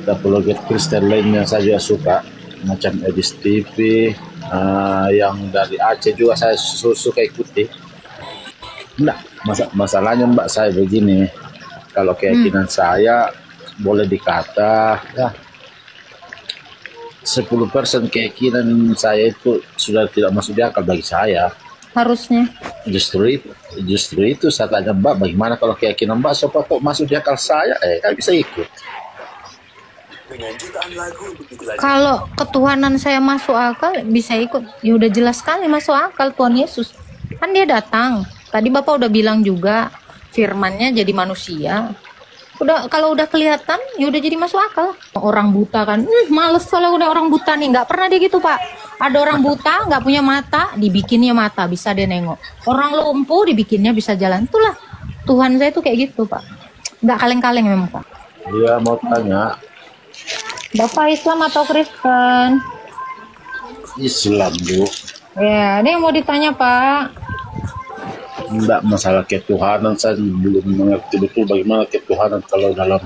apologet Kristen lainnya saya juga suka, macam Edis TV, yang dari Aceh juga saya suka ikuti. Enggak, masalahnya Mbak saya begini, kalau keyakinan saya boleh dikata ya 10% keyakinan saya itu sudah tidak masuk di akal bagi saya. Harusnya. Justru itu saya tanya Mbak, bagaimana kalau keyakinan Mbak siapa tahu masuk di akal saya, kan bisa ikut. Kalau ketuhanan saya masuk akal, bisa ikut. Ya udah jelas sekali masuk akal Tuhan Yesus. Kan dia datang. Tadi Bapak udah bilang juga, firman-Nya jadi manusia. Kalau udah kelihatan, ya udah jadi masuk akal. Orang buta kan, males kalau udah orang buta nih. Nggak pernah dia gitu Pak. Ada orang buta, nggak punya mata, dibikinnya mata, bisa dia nengok. Orang lumpuh, dibikinnya bisa jalan. Itulah Tuhan saya tuh kayak gitu Pak. Nggak kaleng-kaleng memang Pak. Dia mau tanya, Bapak Islam atau Kristen? Islam Bu. Ya, ini yang mau ditanya Pak. Enggak, masalah ketuhanan saya belum mengerti betul bagaimana ketuhanan kalau dalam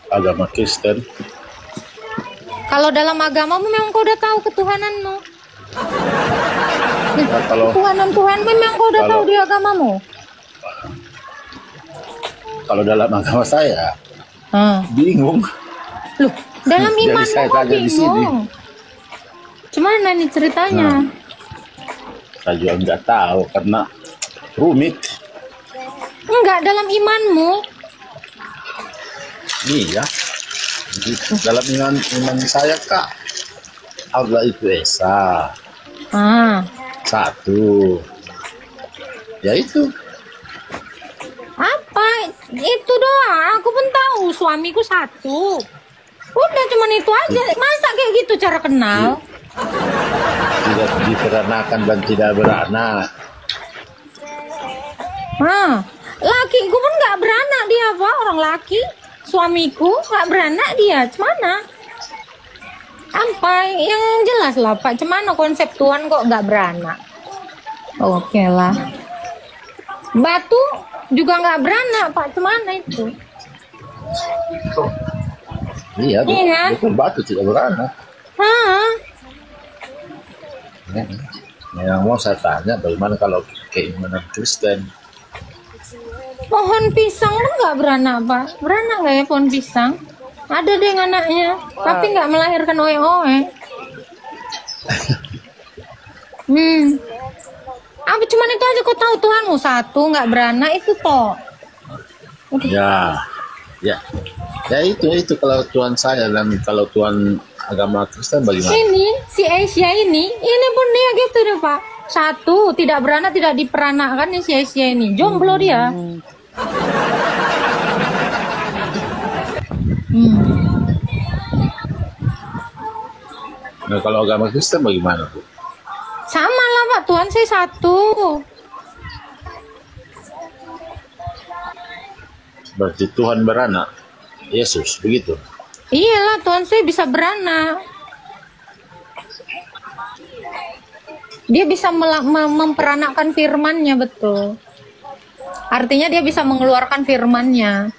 agama Kristen. Kalau dalam agamamu memang kau udah tahu ketuhananmu. Nah, Tuhan memang kau udah tahu di agamamu. Kalau dalam agama saya bingung. Loh, dalam iman saya kok tanya di sini. bingung. Gimana nih ceritanya? Saya juga nggak tahu karena rumit. Enggak, dalam imanmu. Iya. Dalam iman saya Kak, Allah itu Esa. Satu. Ya itu. Apa? Itu doang. Aku pun tahu suamiku satu. Udah cuman itu aja. Masa kayak gitu cara kenal? Tidak diperanakan dan tidak beranak. Lakiku pun nggak beranak dia Pak. Orang laki. Suamiku nggak beranak dia. Cemana? Apa? Yang jelas lah Pak. Cemana konsep Tuhan kok nggak beranak? Oke lah. Batu juga nggak beranak Pak. Cemana itu? Iya, betul batu tidak beranak. Yang mau saya tanya, bagaimana kalau keimanan Kristen? Pohon pisang pun nggak beranak Pak. Beranak nggak ya pohon pisang? Ada deh anaknya, tapi nggak melahirkan oe-oe. Apa cuman itu aja kau tahu Tuhanmu satu nggak beranak itu toh? Ya itu kalau Tuhan saya dan kalau Tuhan agama Kristen bagaimana? Ini si Asia ini pun dia gitu deh Pak. Satu tidak beranak, tidak diperanakkan nih si Asia ini. Jomblo dia. Nah kalau agama Kristen bagaimana Bu? Sama lah Pak, Tuhan saya satu. Berarti Tuhan beranak, Yesus begitu? Iyalah Tuhan saya bisa beranak. Dia bisa memperanakkan firman-Nya, betul. Artinya dia bisa mengeluarkan firman-Nya.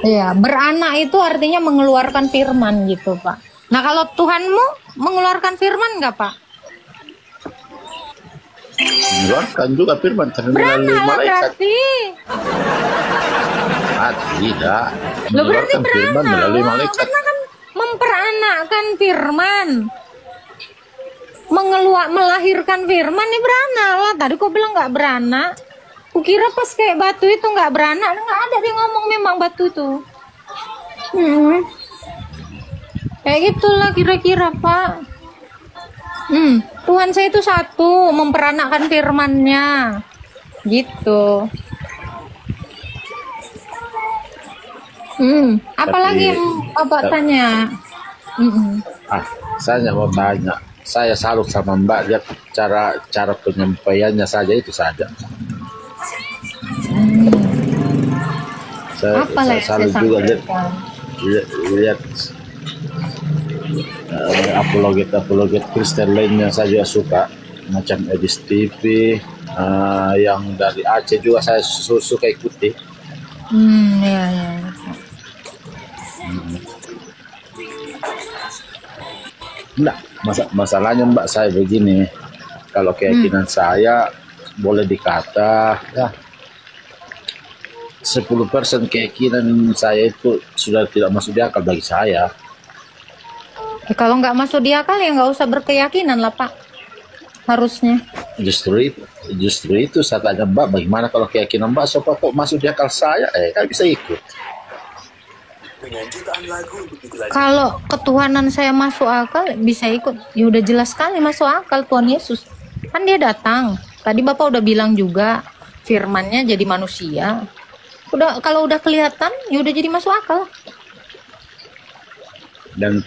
Iya, beranak itu artinya mengeluarkan firman gitu Pak. Nah kalau Tuhanmu mengeluarkan firman nggak Pak? Mengeluarkan juga firman melalui malaikat. Berarti. Tidak. Lo berarti firman melalui malaikat. Karena kan memperanakkan firman. Melahirkan firman nih beranak lah. Tadi kau bilang nggak beranak. Kukira pas kayak batu itu nggak beranak. Nggak ada dia ngomong memang batu itu. Kayak gitulah kira-kira Pak. Tuhan saya itu satu, memperanakkan firman-Nya. Gitu. Apalagi yang Bapak tanya? Saya mau tanya. Saya salut sama Mbak, lihat cara penyampaiannya saja itu saja. Saya salut juga lihat apologet Kristen lainnya saya juga suka, macam Edis TV, yang dari Aceh juga saya suka ikuti. Ya. Enggak, masalahnya Mbak saya begini, kalau keyakinan saya boleh dikata ya 10% keyakinan saya itu sudah tidak masuk di akal bagi saya. Ya, kalau nggak masuk di akal ya nggak usah berkeyakinan lah Pak. Harusnya. Justru itu saya tanya Mbak, bagaimana kalau keyakinan Mbak siapa kok masuk di akal saya? Kan bisa ikut. Dengan jutaan lagu begitu lagi. Kalau ketuhanan saya masuk akal bisa ikut. Ya udah jelas sekali masuk akal Tuhan Yesus. Kan dia datang. Tadi Bapak udah bilang juga firman-Nya jadi manusia. Kalau udah kelihatan ya udah jadi masuk akal. Dan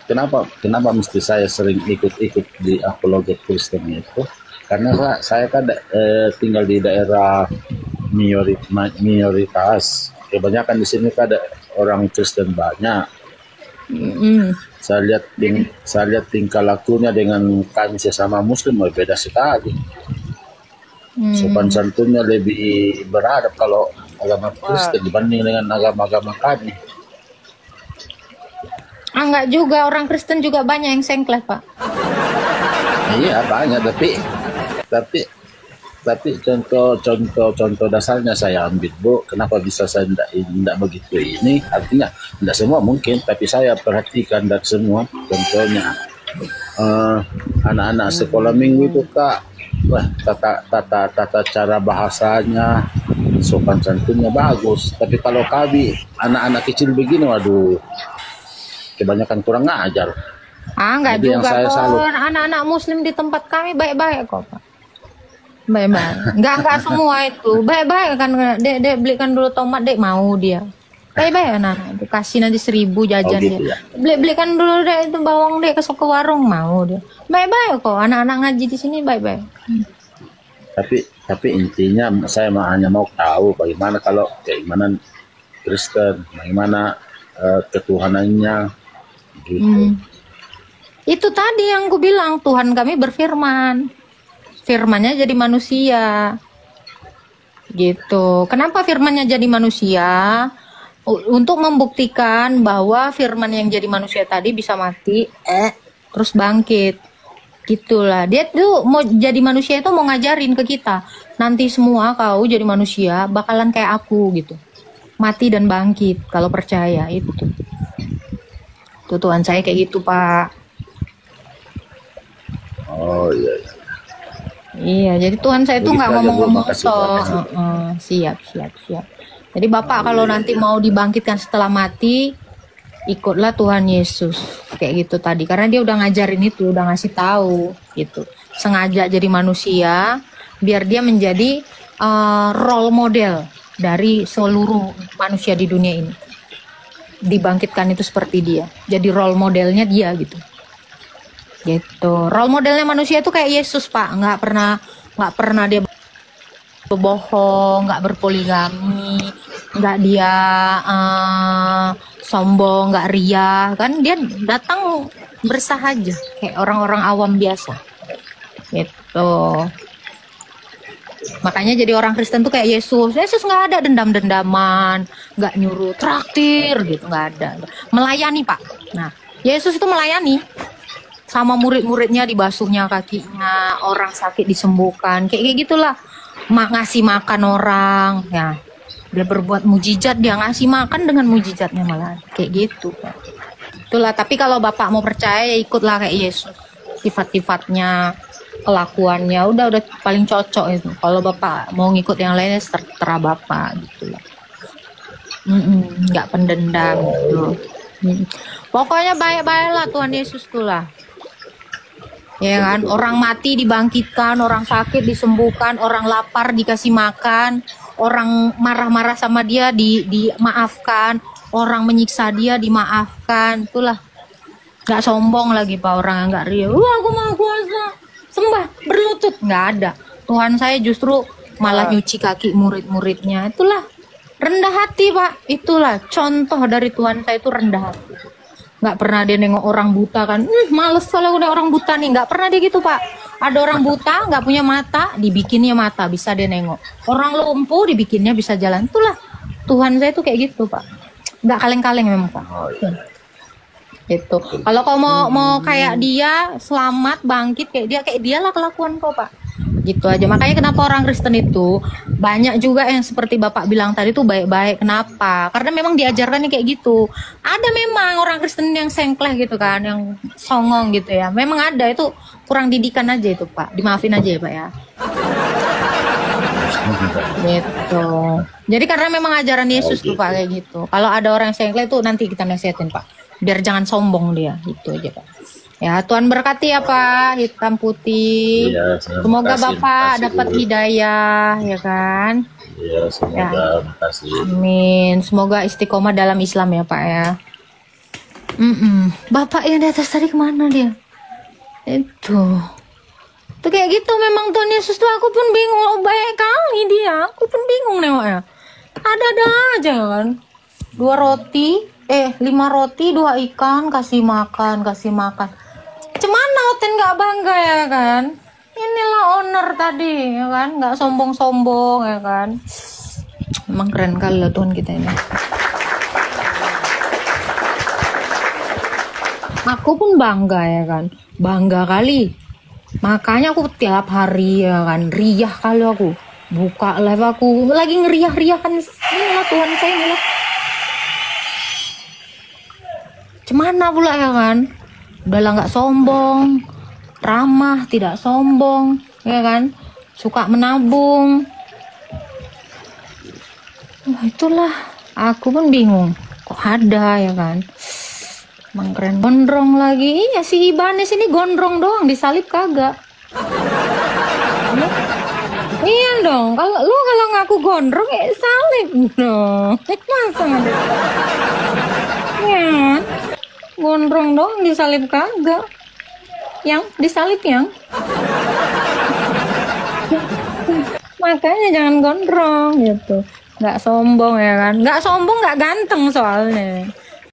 kenapa mesti saya sering ikut-ikut di apologet Kristen itu? Karena saya kan tinggal di daerah minoritas. Kebanyakan di sini kan ada orang Kristen banyak. Saya lihat tingkah lakunya dengan kami sesama Muslim beda sekali. Sopan santunnya lebih beradab kalau agama Kristen dibanding dengan agama-agama kami. Enggak juga, orang Kristen juga banyak yang sengkleh Pak. Iya banyak, tapi contoh dasarnya saya ambil Bu. Kenapa bisa saya tidak begitu ini? Artinya tidak semua mungkin, tapi saya perhatikan dari semua. Contohnya anak-anak sekolah minggu itu Kak, wah tata cara bahasanya, sopan santunnya bagus. Tapi kalau kami anak-anak kecil begini, waduh, kebanyakan kurang ngajar. Enggak Jadi juga yang saya salut. anak-anak Muslim di tempat kami baik-baik kok Pak. Baik-baik. Enggak semua itu. Baik-baik kan. Dek belikan dulu tomat, Dek mau dia. Baik-baik anak. Kasih nanti 1.000 jajan gitu dia. ya? Belikan dulu Dek itu bawang, Dek ke warung mau dia. Baik-baik kok. Anak-anak ngaji di sini baik-baik. Tapi intinya saya hanya mau tahu bagaimana kalau keimanan Kristen, bagaimana ketuhanannya gitu. Itu tadi yang ku bilang, Tuhan kami berfirman. Firman-Nya jadi manusia. Gitu. Kenapa firman-Nya jadi manusia? Untuk membuktikan bahwa firman yang jadi manusia tadi bisa mati, terus bangkit. Gitulah. Dia tuh mau jadi manusia itu mau ngajarin ke kita. Nanti semua kau jadi manusia bakalan kayak aku gitu. Mati dan bangkit kalau percaya itu. Tuh Tuhan saya kayak gitu, Pak. Oh iya. Iya, jadi Tuhan saya itu Begitu nggak aja, Bu. ngomong-ngomong Makasih, toh. makasih. Siap. Jadi Bapak kalau nanti mau dibangkitkan setelah mati, ikutlah Tuhan Yesus. Kayak gitu tadi. Karena dia udah ngajarin itu, udah ngasih tahu gitu. Sengaja jadi manusia, biar dia menjadi role model dari seluruh manusia di dunia ini. Dibangkitkan itu seperti dia. Jadi role modelnya dia gitu. Gitu. Role modelnya manusia itu kayak Yesus, Pak. Nggak pernah dia berbohong, nggak berpoligami, nggak dia sombong, nggak ria. Kan dia datang bersahaja kayak orang-orang awam biasa. Gitu. Makanya jadi orang Kristen tuh kayak Yesus. Yesus nggak ada dendam-dendaman, nggak nyuruh traktir gitu, nggak ada. Melayani, Pak. Nah, Yesus itu melayani. Sama murid-muridnya dibasuhnya kakinya, orang sakit disembuhkan, kayak gitulah. Ngasih makan orang, ya. Dia berbuat mujizat, dia ngasih makan dengan mujizatnya malah, kayak gitu. Itulah. Tapi kalau Bapak mau percaya, ya ikutlah kayak Yesus. Sifat-sifatnya, kelakuannya, udah paling cocok itu. Kalau Bapak mau ngikut yang lainnya, terserah Bapak gitulah. Nggak pendendam gitu. Pokoknya baik-baiklah Tuhan Yesus tuh lah. Ya kan, orang mati dibangkitkan, orang sakit disembuhkan, orang lapar dikasih makan, orang marah-marah sama dia dimaafkan, orang menyiksa dia dimaafkan, itulah. Nggak sombong lagi Pak, orang nggak ria. Wah, aku mau kuasa, sembah, berlutut, nggak ada. Tuhan saya justru malah nyuci kaki murid-muridnya, itulah. Rendah hati Pak, itulah contoh dari Tuhan saya itu rendah hati. Nggak pernah dia nengok orang buta kan, males kalau udah orang buta nih, nggak pernah dia gitu Pak. Ada orang buta nggak punya mata, dibikinnya mata, bisa dia nengok. Orang lumpuh dibikinnya bisa jalan, itulah Tuhan saya tuh kayak gitu Pak. Nggak kaleng-kaleng memang Pak. Itu. Kalau kau mau kayak dia, selamat bangkit kayak dia lah kelakuan kau, Pak. Gitu aja. Makanya kenapa orang Kristen itu banyak juga yang seperti Bapak bilang tadi tuh baik-baik. Kenapa? Karena memang diajarkannya kayak gitu. Ada memang orang Kristen yang sengkleh gitu kan, yang songong gitu ya. Memang ada, itu kurang didikan aja itu, Pak. Dimaafin aja ya, Pak ya. Gitu. Jadi karena memang ajaran Yesus tuh Pak kayak gitu. Kalau ada orang yang sengkleh tuh nanti kita nasihatin Pak. Biar jangan sombong dia. Gitu aja Pak. Ya, Tuhan berkati ya Pak, hitam putih. Iya, Semoga makasih, Bapak makasih, dapat Bu. hidayah, ya kan? Iya, semoga makasih. Amin. Semoga istiqomah dalam Islam ya Pak ya. Bapak yang di atas tadi kemana dia? Itu. Tuh kayak gitu memang Tuhan Yesus tuh, aku pun bingung. Oh, baik kali dia. Aku pun bingung nengoknya. Ada-ada aja kan. 5 roti, 2 ikan, kasih makan. Cemana Oten nggak bangga ya kan? Inilah owner tadi ya kan, nggak sombong-sombong ya kan? Emang keren kali lah Tuhan kita ini. Aku pun bangga ya kan, bangga kali. Makanya aku tiap hari ya kan, riah kali aku. Buka live aku, lagi ngeriah-riah kan. Inilah Tuhan saya inilah. Cemana pula ya kan? Udahlah nggak sombong, ramah, tidak sombong, ya kan? Suka menabung. Wah, itulah, aku pun bingung. Kok ada ya kan? Emang keren. Gondrong lagi. Iya si Ibanez ini gondrong doang, disalib kagak. Iya dong. Kalau ngaku gondrong salib dong. Masa nggak disalib? Ya. Gondrong dong disalib kagak. Yang disalib yang. Makanya jangan gondrong gitu. Nggak sombong ya kan. Nggak sombong nggak ganteng soalnya.